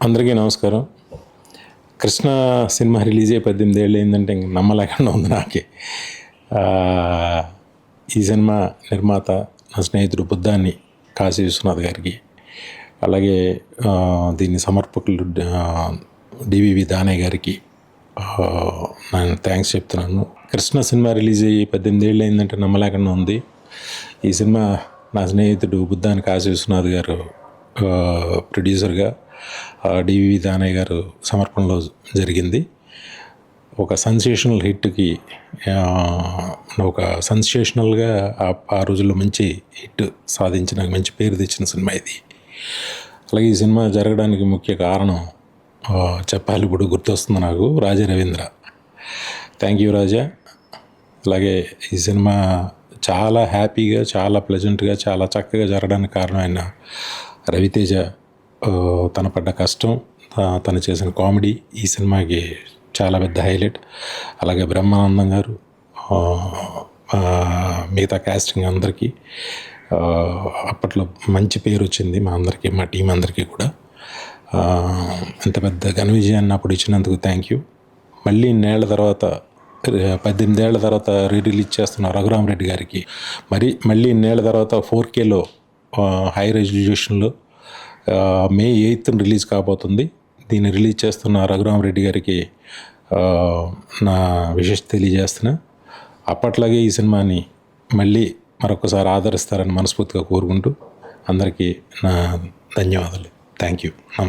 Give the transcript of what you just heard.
అందరికీ నమస్కారం. Krishna cinema release అయ్యి 18 ఏళ్ళు అయిందంటే ఇంక నమ్మలేకుండా ఉంది నాకే. ఈ సినిమా నిర్మాత నా స్నేహితుడు బుద్ధాని కాశీ విశ్వనాథ్ గారికి, అలాగే దీని సమర్పకులు డివివి దానయ్య గారికి నేను థ్యాంక్స్ చెప్తున్నాను. కృష్ణ సినిమా రిలీజ్ అయ్యి 18 ఏళ్ళు అయిందంటే నమ్మలేకుండా ఉంది. ఈ సినిమా నా స్నేహితుడు బుద్ధాని కాశీ విశ్వనాథ్ గారు ప్రొడ్యూసర్గా, డివివి దానయ్య గారు సమర్పణలో జరిగింది. ఒక సెన్సేషనల్ హిట్కి, ఒక సెన్సేషనల్గా ఆ రోజుల్లో మంచి హిట్ సాధించిన, మంచి పేరు తెచ్చిన సినిమా ఇది. అలాగే ఈ సినిమా జరగడానికి ముఖ్య కారణం చెప్పాలి, ఇప్పుడు గుర్తొస్తుంది నాకు, రాజా రవీంద్ర. థ్యాంక్ యూ రాజా. అలాగే ఈ సినిమా చాలా హ్యాపీగా, చాలా ప్లెజెంట్గా, చాలా చక్కగా జరగడానికి కారణం ఆయన రవితేజ. తన పడ్డ కష్టం, తను చేసిన కామెడీ ఈ సినిమాకి చాలా పెద్ద హైలైట్. అలాగే బ్రహ్మానందం గారు, మిగతా కాస్టింగ్ అందరికీ అప్పట్లో మంచి పేరు వచ్చింది మా అందరికీ, మా టీం అందరికీ కూడా. ఇంత పెద్ద ఘన విజయాన్ని అప్పుడు ఇచ్చినందుకు థ్యాంక్ యూ. మళ్ళీ 18 ఏళ్ల తర్వాత రిలీజ్ చేస్తున్న రఘురామరెడ్డి గారికి, మళ్ళీ 4 తర్వాత 4Kలో హై రెజల్యూషన్లో May 8th రిలీజ్ కాబోతుంది. దీన్ని రిలీజ్ చేస్తున్న రఘురామరెడ్డి గారికి నా విషెస్ తెలియజేస్తున్నా. అప్పట్లాగే ఈ సినిమాని మళ్ళీ మరొకసారి ఆదరిస్తారని మనస్ఫూర్తిగా కోరుకుంటూ అందరికీ నా ధన్యవాదాలు. Thank you. నమస్తే.